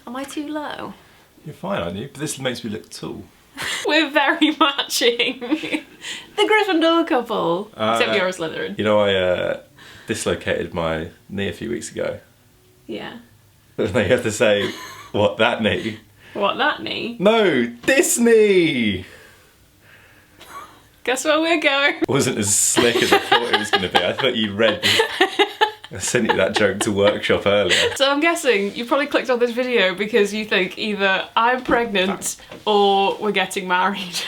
Am I too low? You're fine, aren't you? But this makes me look tall. We're very matching. The Gryffindor couple. Except you're a Slytherin. You know, I dislocated my knee a few weeks ago. Yeah. And they have to say, what, that knee? What, that knee? No, this knee! Guess where we're going? It wasn't as slick as I thought it was going to be. I thought you read... I sent you that joke to workshop earlier. So I'm guessing you probably clicked on this video because you think either I'm pregnant or we're getting married.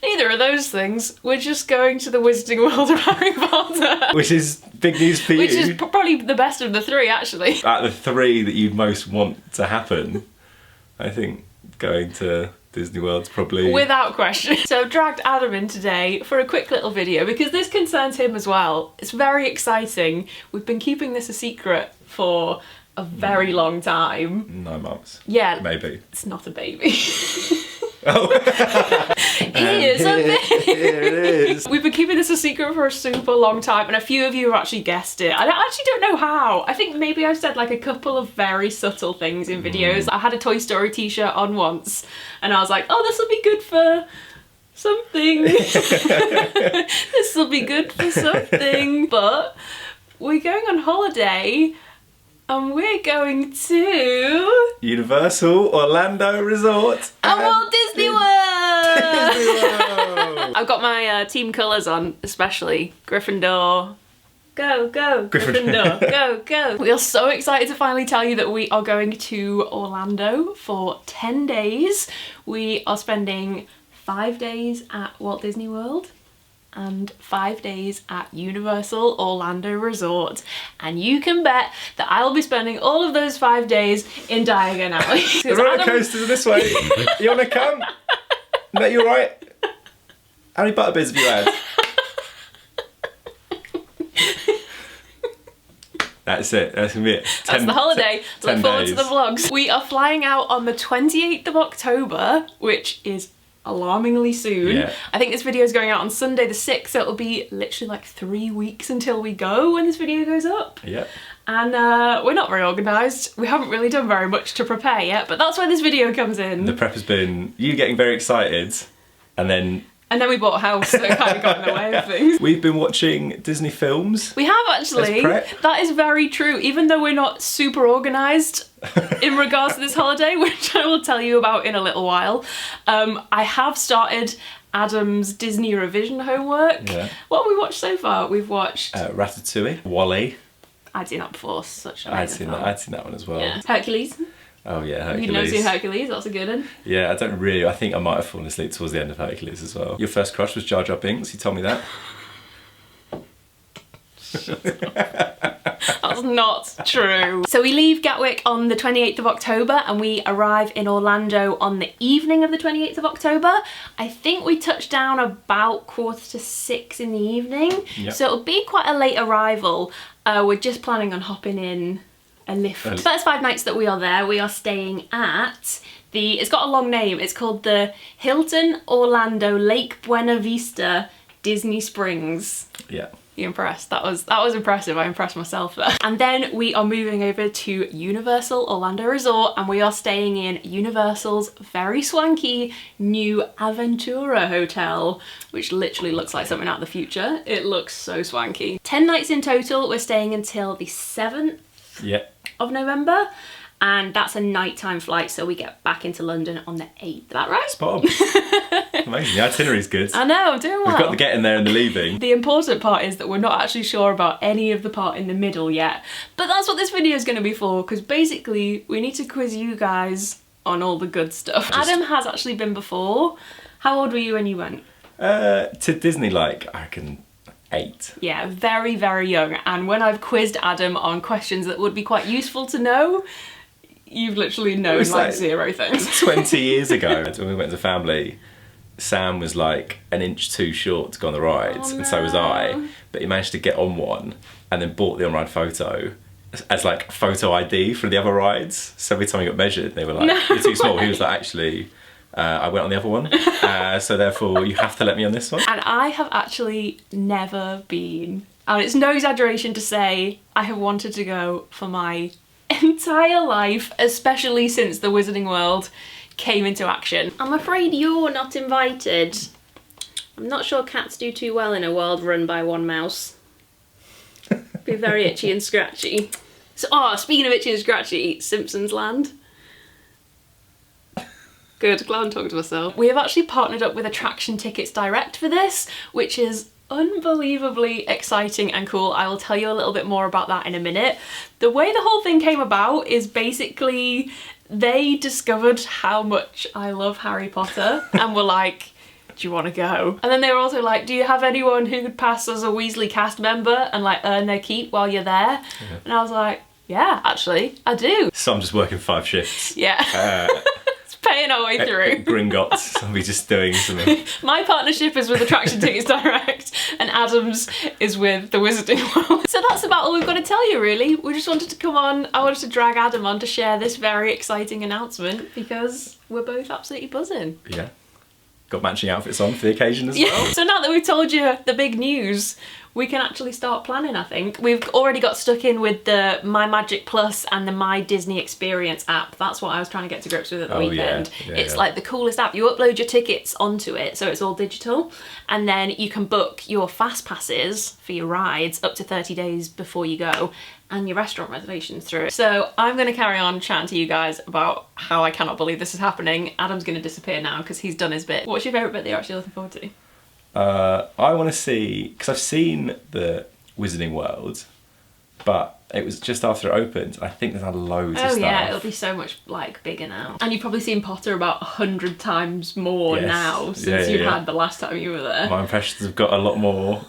Neither of those things. We're just going to the Wizarding World of Harry Potter. Which is big news for you. Which is probably the best of the three, actually. At the three that you most want to happen, I think going to Disney World's probably... Without question. So I've dragged Adam in today for a quick little video because this concerns him as well. It's very exciting. We've been keeping this a secret for a very long time. 9 months. Yeah. Maybe. It's not a baby. Oh. Here's a baby. Here it is. We've been keeping this a secret for a super long time and a few of you have actually guessed it. I actually don't know how. I think maybe I've said like a couple of very subtle things in videos. I had a Toy Story t-shirt on once and I was like, oh, this will be good for something. This will be good for something. But we're going on holiday and we're going to... Universal Orlando Resort. And Walt Disney World! Disney World. I've got my team colours on, especially Gryffindor. Go, go, Gryffindor, go, go. We are so excited to finally tell you that we are going to Orlando for 10 days. We are spending 5 days at Walt Disney World and 5 days at Universal Orlando Resort. And you can bet that I'll be spending all of those 5 days in Diagon Alley. The roller coaster's this way. You wanna come? No, you alright? How many butterbits have you had? That's it. That's gonna be it. That's the holiday. Look forward days. to the vlogs. We are flying out on the 28th of October, which is alarmingly soon. Yeah. I think this video is going out on Sunday the 6th, so it'll be literally like 3 weeks until we go when this video goes up. Yeah. And we're not very organised. We haven't really done very much to prepare yet, but that's where this video comes in. The prep has been you getting very excited and then we bought a house, so it kind of got in the way of things. we've been watching Disney films. We have actually. As prep. That is very true. Even though we're not super organised in regards to this holiday, which I will tell you about in a little while, I have started Adam's Disney revision homework. Yeah. What have we watched so far? We've watched... Ratatouille, Wall-E. I'd seen that before, such a I'd seen that one as well. Yeah. Hercules. Oh yeah, Hercules. You've never seen Hercules, that's a good one. Yeah, I think I might have fallen asleep towards the end of Hercules as well. Your first crush was Jar Jar Binks, you told me that. That's not true. So we leave Gatwick on the 28th of October and we arrive in Orlando on the evening of the 28th of October. I think we touch down about 5:45 in the evening. Yep. So it'll be quite a late arrival. We're just planning on hopping in a lift. The first 5 nights that we are there, we are staying at it's got a long name, it's called the Hilton Orlando Lake Buena Vista Disney Springs. Yeah. You impressed? That was impressive. I impressed myself there. And then we are moving over to Universal Orlando Resort and we are staying in Universal's very swanky new Aventura Hotel, which literally looks like something out of the future. It looks so swanky. 10 nights in total. We're staying until the 7th of November. And that's a nighttime flight, so we get back into London on the 8th. Is that right? Spot on. Amazing. The itinerary's good. I know, I'm doing well. We've got the getting there and the leaving. The important part is that we're not actually sure about any of the part in the middle yet. But that's what this video is going to be for, because basically we need to quiz you guys on all the good stuff. Adam has actually been before. How old were you when you went? To Disney, like, I reckon 8. Yeah, very, very young. And when I've quizzed Adam on questions that would be quite useful to know, you've literally known like 0 things. 20 years ago, when we went as a family, Sam was like an inch too short to go on the rides, and so was I. But he managed to get on one and then bought the on-ride photo as like photo ID for the other rides. So every time he got measured, they were like, "You're too small." He was like, "Actually, I went on the other one, so therefore you have to let me on this one." And I have actually never been, and it's no exaggeration to say, I have wanted to go for my entire life, especially since the Wizarding World came into action. I'm afraid you're not invited. I'm not sure cats do too well in a world run by one mouse. Be very itchy and scratchy. So, speaking of itchy and scratchy, Simpsons Land. Good, glad I'm talking to myself. We have actually partnered up with Attraction Tickets Direct for this, which is unbelievably exciting and cool. I will tell you a little bit more about that in a minute. The way the whole thing came about is basically they discovered how much I love Harry Potter and were like, do you want to go? And then they were also like, do you have anyone who could pass as a Weasley cast member and like earn their keep while you're there? Yeah. And I was like, yeah, actually, I do. So I'm just working 5 shifts. Yeah. It's paying our way through. Gringotts, I'll be just doing something. My partnership is with Attraction Tickets Direct and Adam's is with the Wizarding World. So that's about all we've got to tell you, really. We just wanted to come on, I wanted to drag Adam on to share this very exciting announcement because we're both absolutely buzzing. Yeah. Got matching outfits on for the occasion as well. So now that we've told you the big news, we can actually start planning, I think. We've already got stuck in with the My Magic Plus and the My Disney Experience app. That's what I was trying to get to grips with at the weekend. Yeah, it's like the coolest app. You upload your tickets onto it, so it's all digital, and then you can book your fast passes for your rides up to 30 days before you go, and your restaurant reservations through it. So I'm going to carry on chatting to you guys about how I cannot believe this is happening. Adam's going to disappear now because he's done his bit. What's your favourite bit that you're actually looking forward to? I want to see, because I've seen the Wizarding World, but it was just after it opened. I think there's had loads of stuff. Oh yeah, it'll be so much like bigger now. And you've probably seen Potter about 100 times more now since you had the last time you were there. My impressions have got a lot more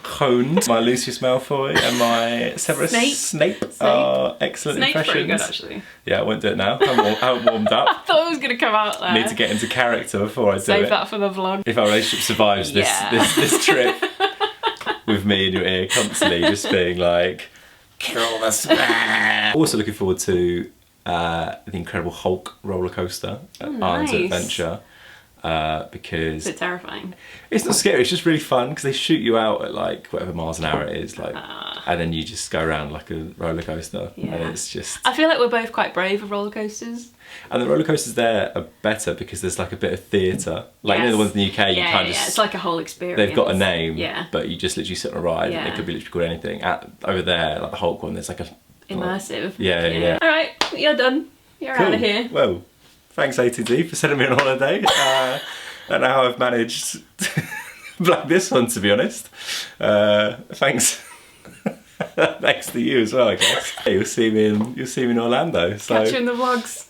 honed. My Lucius Malfoy and my Severus Snape are excellent Snape's impressions. Pretty good, actually. Yeah, I won't do it now. I haven't warmed up. I thought it was going to come out there. Need to get into character before I do it. Save that for the vlog. If our relationship survives this trip with me in your ear constantly just being like, kill this man. Also looking forward to the Incredible Hulk roller coaster at Islands of Adventure. Because it's terrifying. It's not scary, it's just really fun because they shoot you out at like whatever miles an hour it is, like, and then you just go around like a roller coaster. Yeah. And it's just, I feel like we're both quite brave of roller coasters. And the roller coasters there are better because there's like a bit of theatre. Like, you know, the ones in the UK, you kind of just, it's like a whole experience. They've got a name, but you just literally sit on a ride and it could be literally called anything. Over there, like the Hulk one, there's like a immersive. Yeah. All right, you're done. You're out of here. Well, thanks ATD for sending me on holiday. I don't know how I've managed like this one, to be honest. Thanks. Thanks to you as well, I guess. You'll see me in Orlando. So catch you in the vlogs.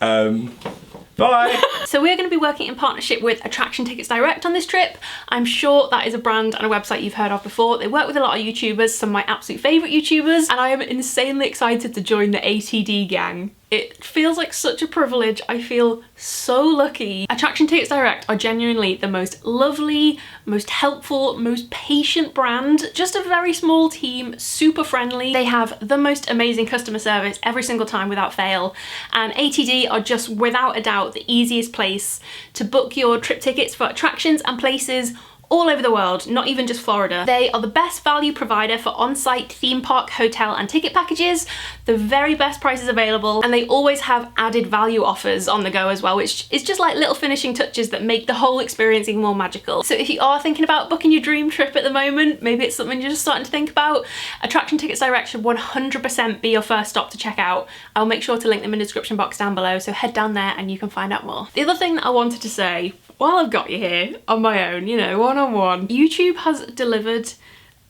Bye. So we're going to be working in partnership with Attraction Tickets Direct on this trip. I'm sure that is a brand and a website you've heard of before. They work with a lot of YouTubers, some of my absolute favourite YouTubers, and I am insanely excited to join the ATD gang. It feels like such a privilege. I feel so lucky. Attraction Tickets Direct are genuinely the most lovely, most helpful, most patient brand. Just a very small team, super friendly. They have the most amazing customer service every single time without fail. And ATD are just without a doubt the easiest place to book your trip tickets for attractions and places all over the world, not even just Florida. They are the best value provider for on-site theme park, hotel and ticket packages, the very best prices available, and they always have added value offers on the go as well, which is just like little finishing touches that make the whole experience even more magical. So if you are thinking about booking your dream trip at the moment, maybe it's something you're just starting to think about, Attraction Tickets Direct should 100% be your first stop to check out. I'll make sure to link them in the description box down below, so head down there and you can find out more. The other thing that I wanted to say, while I've got you here on my own, you know, one-on-one, YouTube has delivered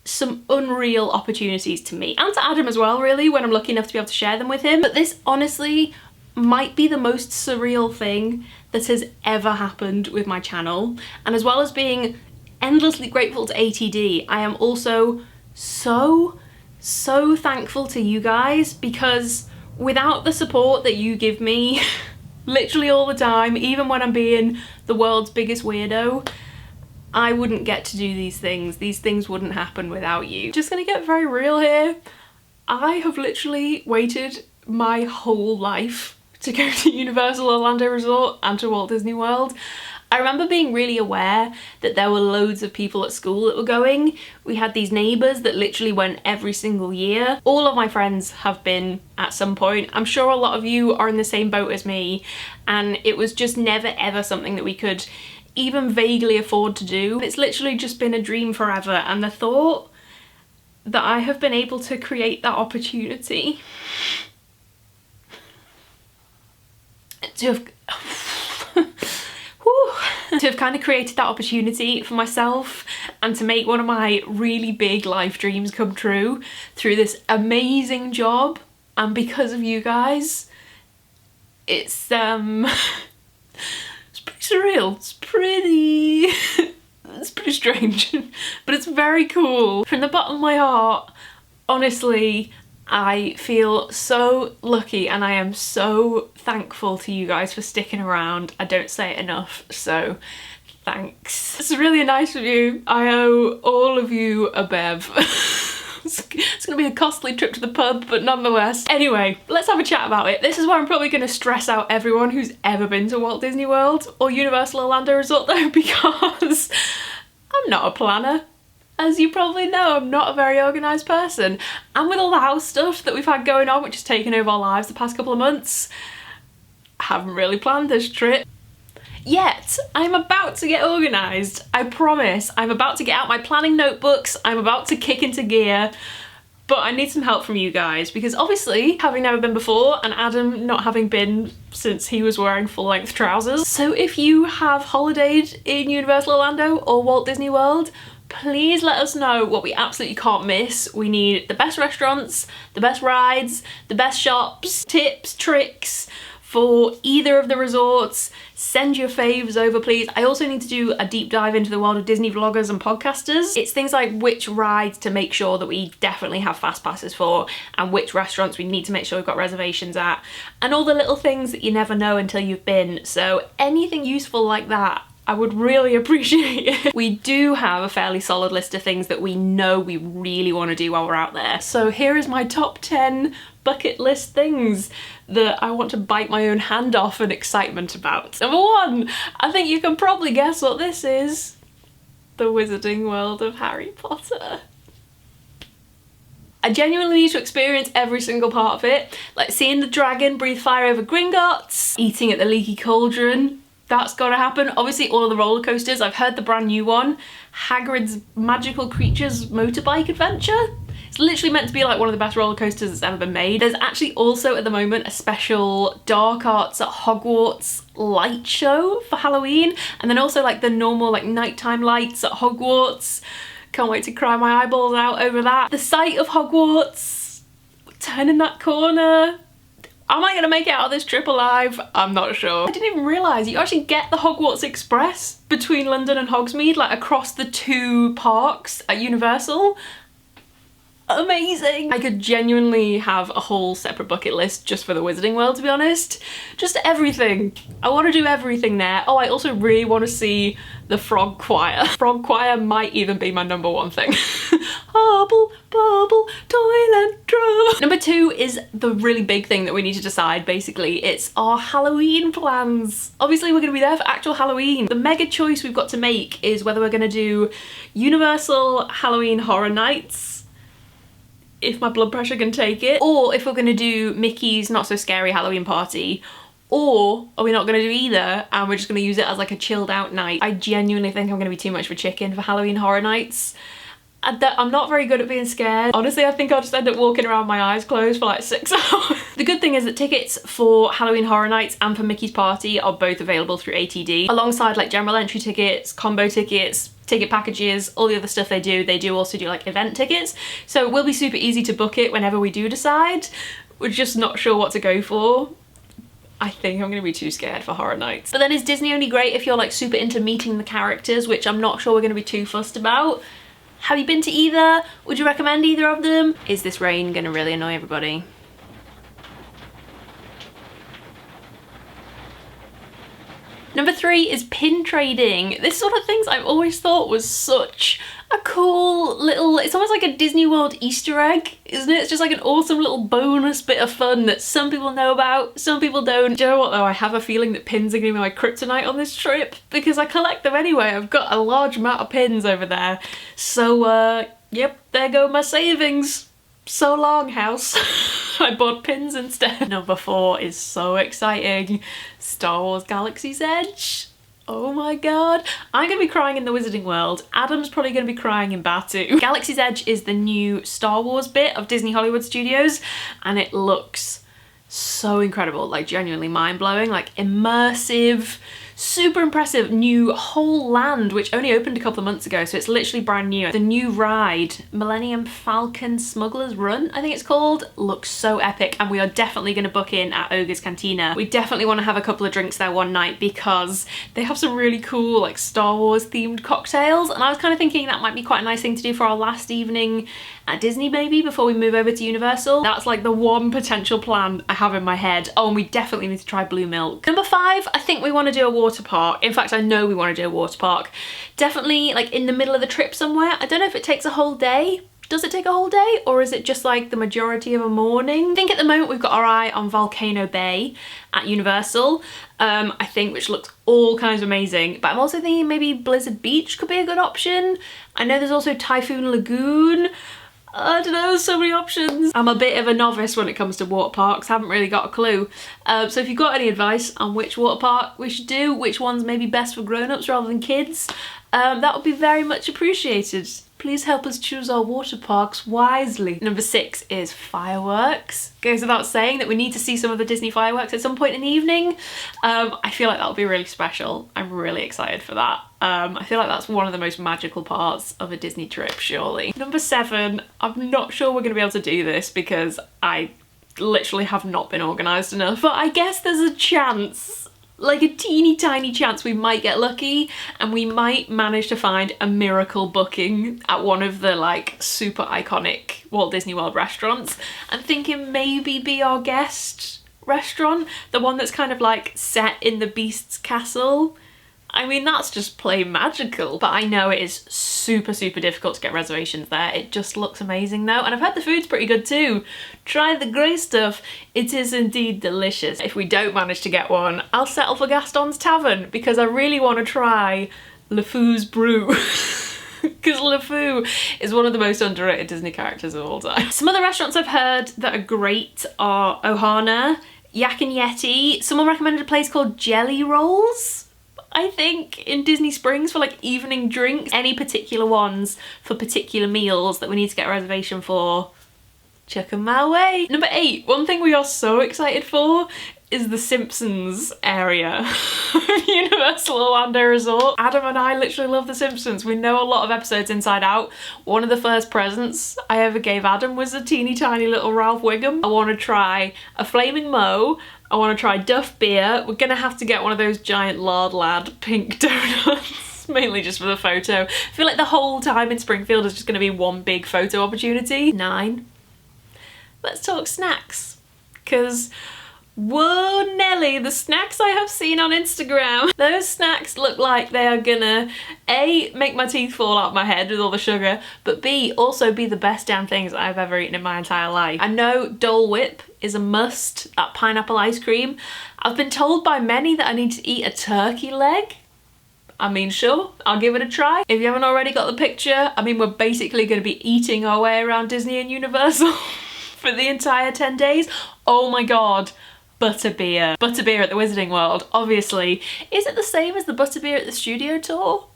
some unreal opportunities to me and to Adam as well, really, when I'm lucky enough to be able to share them with him. But this honestly might be the most surreal thing that has ever happened with my channel. And as well as being endlessly grateful to ATD, I am also so thankful to you guys, because without the support that you give me literally all the time, even when I'm being the world's biggest weirdo, I wouldn't get to do these things. These things wouldn't happen without you. Just gonna get very real here. I have literally waited my whole life to go to Universal Orlando Resort and to Walt Disney World. I remember being really aware that there were loads of people at school that were going. We had these neighbours that literally went every single year. All of my friends have been at some point. I'm sure a lot of you are in the same boat as me, and it was just never ever something that we could even vaguely afford to do. It's literally just been a dream forever, and the thought that I have been able to create that opportunity to have kind of created that opportunity for myself and to make one of my really big life dreams come true through this amazing job, and because of you guys, it's pretty surreal. It's pretty strange, but it's very cool. From the bottom of my heart, honestly, I feel so lucky and I am so thankful to you guys for sticking around. I don't say it enough, so thanks. It's really nice of you. I owe all of you a bev. It's gonna be a costly trip to the pub, but nonetheless. Anyway, let's have a chat about it. This is where I'm probably gonna stress out everyone who's ever been to Walt Disney World or Universal Orlando Resort though, because I'm not a planner. As you probably know, I'm not a very organised person. And with all the house stuff that we've had going on, which has taken over our lives the past couple of months, I haven't really planned this trip. Yet, I'm about to get organised. I promise. I'm about to get out my planning notebooks. I'm about to kick into gear. But I need some help from you guys, because obviously, having never been before, and Adam not having been since he was wearing full-length trousers. So if you have holidayed in Universal Orlando or Walt Disney World, please let us know what we absolutely can't miss. We need the best restaurants, the best rides, the best shops, tips, tricks for either of the resorts. Send your faves over, please. I also need to do a deep dive into the world of Disney vloggers and podcasters. It's things like which rides to make sure that we definitely have fast passes for, and which restaurants we need to make sure we've got reservations at, and all the little things that you never know until you've been. So anything useful like that, I would really appreciate it. We do have a fairly solid list of things that we know we really want to do while we're out there. So here is my top 10 bucket list things that I want to bite my own hand off in excitement about. Number 1, I think you can probably guess what this is. The Wizarding World of Harry Potter. I genuinely need to experience every single part of it. Like seeing the dragon breathe fire over Gringotts, eating at the Leaky Cauldron. That's gotta happen. Obviously all of the roller coasters. I've heard the brand new one, Hagrid's Magical Creatures Motorbike Adventure. It's literally meant to be like one of the best roller coasters that's ever been made. There's actually also at the moment a special Dark Arts at Hogwarts light show for Halloween, and then also like the normal like nighttime lights at Hogwarts. Can't wait to cry my eyeballs out over that. The sight of Hogwarts, turning that corner. Am I gonna make it out of this trip alive? I'm not sure. I didn't even realise you actually get the Hogwarts Express between London and Hogsmeade, like across the 2 parks at Universal. Amazing! I could genuinely have a whole separate bucket list just for the Wizarding World, to be honest. Just everything. I want to do everything there. Oh, I also really want to see the Frog Choir. Frog Choir might even be my number 1 thing. Hobble, bubble, toil and drum. Number 2 is the really big thing that we need to decide, basically. It's our Halloween plans. Obviously, we're going to be there for actual Halloween. The mega choice we've got to make is whether we're going to do Universal Halloween Horror Nights, if my blood pressure can take it, or if we're gonna do Mickey's Not So Scary Halloween Party, or are we not gonna do either and we're just gonna use it as like a chilled out night. I genuinely think I'm gonna be too much of a chicken for Halloween Horror Nights. I'm not very good at being scared. Honestly, I think I'll just end up walking around with my eyes closed for like 6 hours. The good thing is that tickets for Halloween Horror Nights and for Mickey's Party are both available through ATD, alongside like general entry tickets, combo tickets, ticket packages, all the other stuff they do also do like event tickets. So it will be super easy to book it whenever we do decide. We're just not sure what to go for. I think I'm gonna be too scared for Horror Nights. But then is Disney only great if you're like super into meeting the characters, which I'm not sure we're gonna be too fussed about. Have you been to either? Would you recommend either of them? Is this rain gonna really annoy everybody? Number 3 is pin trading. This sort of things I've always thought was such a cool little, it's almost like a Disney World Easter egg, isn't it? It's just like an awesome little bonus bit of fun that some people know about, some people don't. Do you know what though? I have a feeling that pins are gonna be my kryptonite on this trip because I collect them anyway. I've got a large amount of pins over there. So, yep, there go my savings. So long, house. I bought pins instead. Number 4 is so exciting. Star Wars Galaxy's Edge. Oh my god. I'm gonna be crying in the Wizarding World. Adam's probably gonna be crying in Batu. Galaxy's Edge is the new Star Wars bit of Disney Hollywood Studios, and it looks so incredible, like genuinely mind-blowing, like immersive, super impressive new whole land, which only opened a couple of months ago, so it's literally brand new. The new ride, Millennium Falcon Smuggler's Run, I think it's called, looks so epic, and we are definitely going to book in at Ogre's Cantina. We definitely want to have a couple of drinks there one night because they have some really cool like Star Wars themed cocktails, and I was kind of thinking that might be quite a nice thing to do for our last evening at Disney maybe before we move over to Universal. That's like the one potential plan I have in my head. Oh, and we definitely need to try Blue Milk. Number 5, I think we want to do a water park. In fact, I know we want to do a water park. Definitely like in the middle of the trip somewhere. I don't know if it takes a whole day. Does it take a whole day, or is it just like the majority of a morning? I think at the moment we've got our eye on Volcano Bay at Universal, I think, which looks all kinds of amazing. But I'm also thinking maybe Blizzard Beach could be a good option. I know there's also Typhoon Lagoon. I don't know, so many options. I'm a bit of a novice when it comes to water parks, haven't really got a clue. So if you've got any advice on which water park we should do, which one's maybe best for grown-ups rather than kids, that would be very much appreciated. Please help us choose our water parks wisely. Number 6 is fireworks. Goes without saying that we need to see some of the Disney fireworks at some point in the evening. I feel like that'll be really special. I'm really excited for that. I feel like that's one of the most magical parts of a Disney trip, surely. Number 7, I'm not sure we're gonna be able to do this because I literally have not been organised enough, but I guess there's a chance, like a teeny tiny chance, we might get lucky and we might manage to find a miracle booking at one of the like super iconic Walt Disney World restaurants. I'm thinking maybe Be Our Guest restaurant, the one that's kind of like set in the Beast's castle. I mean, that's just plain magical, but I know it is super, super difficult to get reservations there. It just looks amazing though, and I've heard the food's pretty good too. Try the grey stuff, it is indeed delicious. If we don't manage to get one, I'll settle for Gaston's Tavern because I really want to try LeFou's brew. Because LeFou is one of the most underrated Disney characters of all time. Some other restaurants I've heard that are great are Ohana, Yak and Yeti. Someone recommended a place called Jelly Rolls, I think, in Disney Springs for like evening drinks. Any particular ones for particular meals that we need to get a reservation for, chuck them my way. Number 8, one thing we are so excited for is the Simpsons area of Universal Orlando Resort. Adam and I literally love the Simpsons. We know a lot of episodes inside out. One of the first presents I ever gave Adam was a teeny tiny little Ralph Wiggum. I want to try a Flaming Moe. I want to try Duff Beer. We're gonna have to get one of those giant Lard Lad pink donuts, mainly just for the photo. I feel like the whole time in Springfield is just gonna be one big photo opportunity. 9. Let's talk snacks, because whoa Nelly, the snacks I have seen on Instagram. Those snacks look like they are gonna A, make my teeth fall out my head with all the sugar, but B, also be the best damn things I've ever eaten in my entire life. I know Dole Whip is a must, that pineapple ice cream. I've been told by many that I need to eat a turkey leg. I mean, sure, I'll give it a try. If you haven't already got the picture, I mean, we're basically gonna be eating our way around Disney and Universal for the entire 10 days. Oh my God. Butterbeer. Butterbeer at the Wizarding World, obviously. Is it the same as the butterbeer at the studio tour?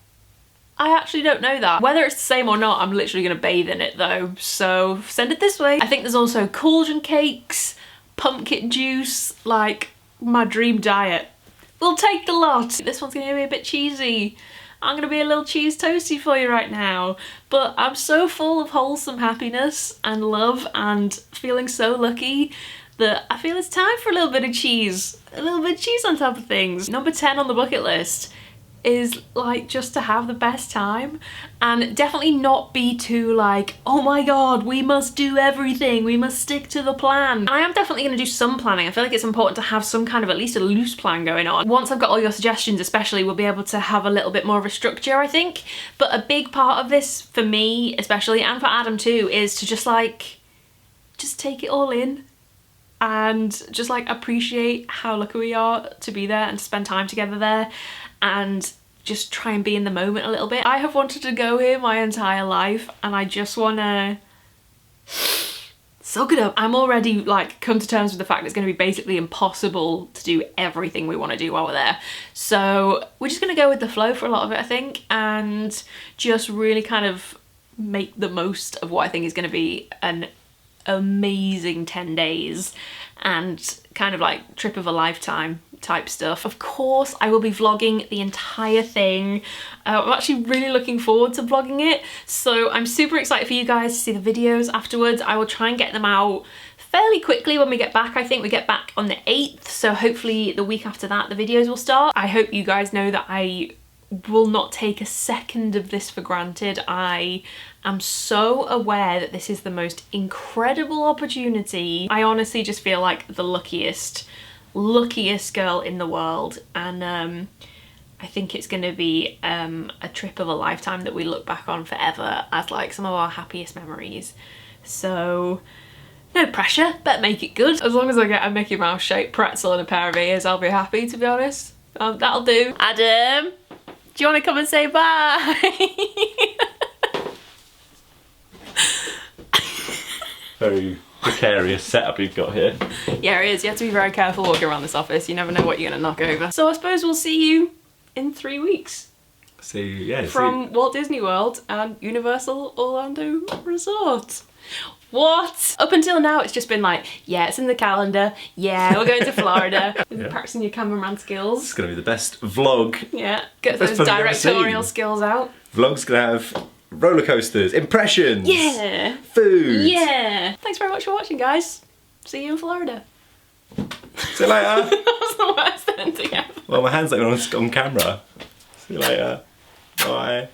I actually don't know that. Whether it's the same or not, I'm literally gonna bathe in it though, so send it this way. I think there's also cauldron cakes, pumpkin juice, like my dream diet. We'll take the lot. This one's gonna be a bit cheesy. I'm gonna be a little cheese toasty for you right now, but I'm so full of wholesome happiness and love and feeling so lucky that I feel it's time for a little bit of cheese. A little bit of cheese on top of things. Number 10 on the bucket list is like just to have the best time, and definitely not be too like, oh my god, we must do everything, we must stick to the plan. I am definitely going to do some planning. I feel like it's important to have some kind of at least a loose plan going on. Once I've got all your suggestions especially, we'll be able to have a little bit more of a structure, I think. But a big part of this for me especially, and for Adam too, is to just like just take it all in and just like appreciate how lucky we are to be there and to spend time together there, and just try and be in the moment a little bit. I have wanted to go here my entire life, and I just want to suck it up. I'm already like come to terms with the fact it's going to be basically impossible to do everything we want to do while we're there. So we're just going to go with the flow for a lot of it, I think, and just really kind of make the most of what I think is going to be an amazing 10 days and kind of like trip of a lifetime type stuff. Of course, I will be vlogging the entire thing. I'm actually really looking forward to vlogging it, so I'm super excited for you guys to see the videos afterwards. I will try and get them out fairly quickly when we get back. I think we get back on the 8th, so hopefully the week after that the videos will start. I hope you guys know that I will not take a second of this for granted. I am so aware that this is the most incredible opportunity. I honestly just feel like the luckiest girl in the world, and I think it's going to be a trip of a lifetime that we look back on forever as like some of our happiest memories. So no pressure, but make it good. As long as I get a Mickey Mouse shaped pretzel and a pair of ears, I'll be happy, to be honest. That'll do. Adam, do you want to come and say bye? Very precarious setup you've got here. Yeah, it is. You have to be very careful walking around this office. You never know what you're going to knock over. So I suppose we'll see you in 3 weeks. From Walt Disney World and Universal Orlando Resort. What? Up until now it's just been like, yeah, it's in the calendar, yeah, we're going to Florida. Yeah. Practicing your cameraman skills. It's going to be the best vlog. Yeah, get those directorial skills out. Vlog's going to have roller coasters, impressions, yeah, food. Yeah. Thanks very much for watching, guys. See you in Florida. See you later. That was the worst ending ever. Well, my hand's not on camera. See you later. Bye.